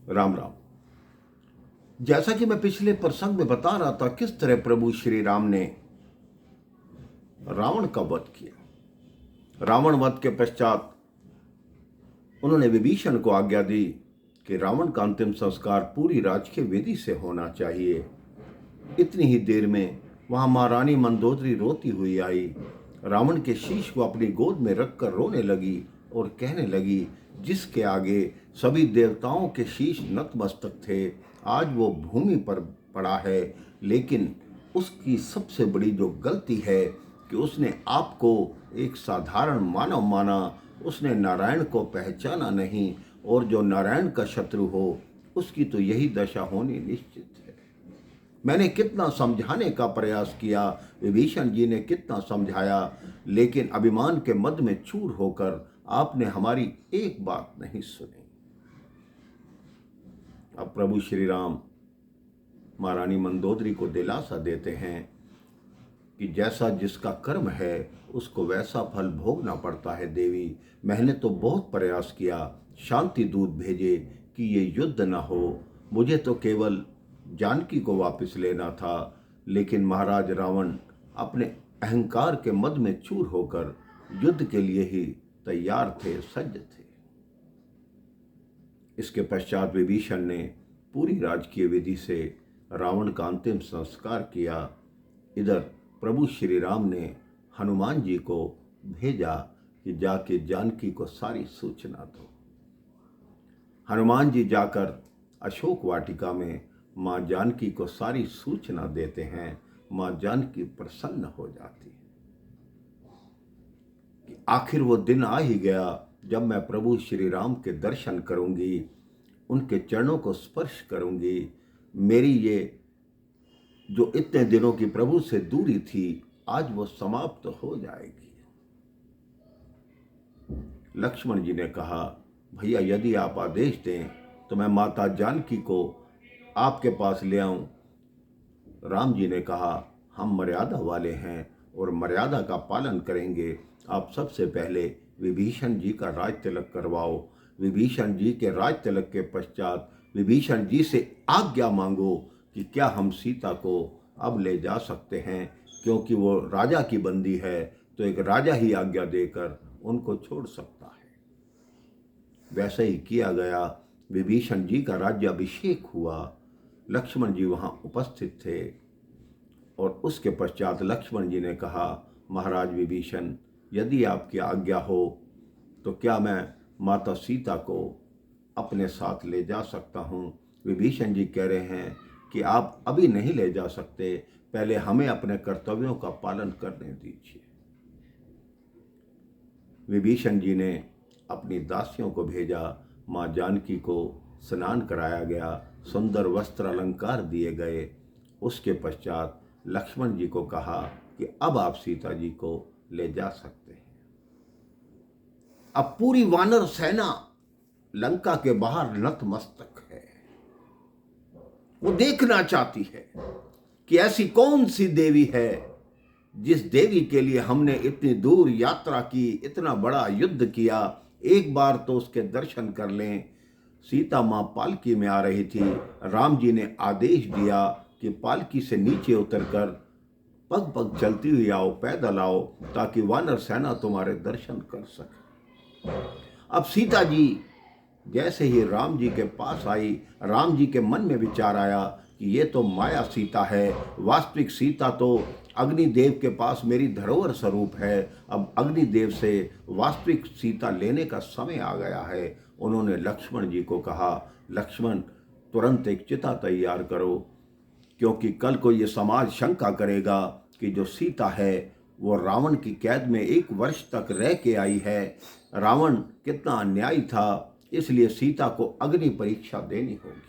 राम राम। जैसा कि मैं पिछले प्रसंग में बता रहा था, किस तरह प्रभु श्री राम ने रावण का वध किया। रावण वध के पश्चात उन्होंने विभीषण को आज्ञा दी कि रावण का अंतिम संस्कार पूरी राजकीय विधि से होना चाहिए। इतनी ही देर में वहां महारानी मंदोदरी रोती हुई आई, रावण के शीश को अपनी गोद में रखकर रोने लगी और कहने लगी, जिसके आगे सभी देवताओं के शीश नतमस्तक थे, आज वो भूमि पर पड़ा है। लेकिन उसकी सबसे बड़ी जो गलती है कि उसने आपको एक साधारण मानव माना, उसने नारायण को पहचाना नहीं, और जो नारायण का शत्रु हो उसकी तो यही दशा होनी निश्चित है। मैंने कितना समझाने का प्रयास किया, विभीषण जी ने कितना समझाया, लेकिन अभिमान के मद में चूर होकर आपने हमारी एक बात नहीं सुनी। अब प्रभु श्री राम महारानी मंदोदरी को दिलासा देते हैं कि जैसा जिसका कर्म है उसको वैसा फल भोगना पड़ता है। देवी, मैंने तो बहुत प्रयास किया, शांति दूत भेजे कि ये युद्ध न हो, मुझे तो केवल जानकी को वापस लेना था, लेकिन महाराज रावण अपने अहंकार के मद में चूर होकर युद्ध के लिए ही तैयार थे, सज्ज थे। इसके पश्चात विभीषण ने पूरी राजकीय विधि से रावण का अंतिम संस्कार किया। इधर प्रभु श्री राम ने हनुमान जी को भेजा कि जाके जानकी को सारी सूचना दो। हनुमान जी जाकर अशोक वाटिका में माँ जानकी को सारी सूचना देते हैं। माँ जानकी प्रसन्न हो जाती है कि आखिर वो दिन आ ही गया जब मैं प्रभु श्री राम के दर्शन करूंगी, उनके चरणों को स्पर्श करूंगी। मेरी ये जो इतने दिनों की प्रभु से दूरी थी, आज वो समाप्त हो जाएगी। लक्ष्मण जी ने कहा, भैया यदि आप आदेश दें तो मैं माता जानकी को आपके पास ले आऊं। राम जी ने कहा, हम मर्यादा वाले हैं और मर्यादा का पालन करेंगे। आप सबसे पहले विभीषण जी का राज तिलक करवाओ। विभीषण जी के राज तिलक के पश्चात विभीषण जी से आज्ञा मांगो कि क्या हम सीता को अब ले जा सकते हैं, क्योंकि वो राजा की बंदी है, तो एक राजा ही आज्ञा देकर उनको छोड़ सकता है। वैसे ही किया गया। विभीषण जी का राज्याभिषेक हुआ। लक्ष्मण जी वहां उपस्थित थे और उसके पश्चात लक्ष्मण जी ने कहा, महाराज विभीषण, यदि आपकी आज्ञा हो तो क्या मैं माता सीता को अपने साथ ले जा सकता हूं। विभीषण जी कह रहे हैं कि आप अभी नहीं ले जा सकते, पहले हमें अपने कर्तव्यों का पालन करने दीजिए। विभीषण जी ने अपनी दासियों को भेजा। माँ जानकी को स्नान कराया गया, सुंदर वस्त्र अलंकार दिए गए। उसके पश्चात लक्ष्मण जी को कहा कि अब आप सीता जी को ले जा सकते हैं। अब पूरी वानर सेना लंका के बाहर नतमस्तक है। वो देखना चाहती है कि ऐसी कौन सी देवी है जिस देवी के लिए हमने इतनी दूर यात्रा की, इतना बड़ा युद्ध किया, एक बार तो उसके दर्शन कर लें। सीता माँ पालकी में आ रही थी। राम जी ने आदेश दिया कि पालकी से नीचे उतरकर पग पग चलती हुई आओ, पैदल आओ, ताकि वानर सेना तुम्हारे दर्शन कर सके। अब सीता जी जैसे ही राम जी के पास आई, राम जी के मन में विचार आया कि ये तो माया सीता है, वास्तविक सीता तो अग्निदेव के पास मेरी धरोहर स्वरूप है। अब अग्निदेव से वास्तविक सीता लेने का समय आ गया है। उन्होंने लक्ष्मण जी को कहा, लक्ष्मण तुरंत एक चिता तैयार करो, क्योंकि कल को ये समाज शंका करेगा कि जो सीता है वो रावण की कैद में 1 वर्ष तक रह के आई है। रावण कितना अन्यायी था, इसलिए सीता को अग्नि परीक्षा देनी होगी।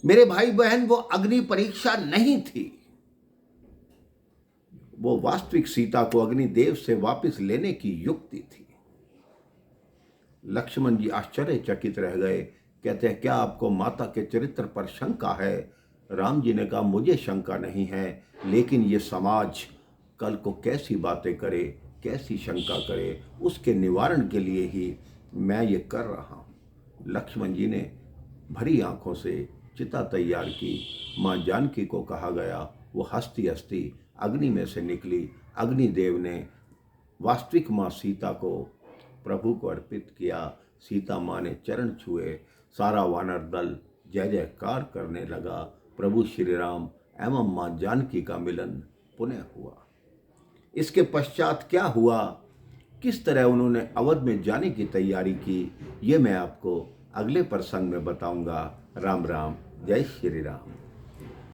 मेरे भाई बहन, वो अग्नि परीक्षा नहीं थी, वो वास्तविक सीता को अग्निदेव से वापस लेने की युक्ति थी। लक्ष्मण जी आश्चर्यचकित रह गए। कहते हैं, क्या आपको माता के चरित्र पर शंका है। राम जी ने कहा, मुझे शंका नहीं है, लेकिन ये समाज कल को कैसी बातें करे, कैसी शंका करे, उसके निवारण के लिए ही मैं ये कर रहा हूँ। लक्ष्मण जी ने भरी आंखों से चिता तैयार की। माँ जानकी को कहा गया, वो हंसती हंसती अग्नि में से निकली। अग्निदेव ने वास्तविक माँ सीता को प्रभु को अर्पित किया। सीता माँ ने चरण छुए। सारा वानर दल जय जयकार करने लगा। प्रभु श्री राम एवं माँ जानकी का मिलन पुनः हुआ। इसके पश्चात क्या हुआ, किस तरह उन्होंने अवध में जाने की तैयारी की, ये मैं आपको अगले प्रसंग में बताऊंगा। राम राम, जय श्री राम।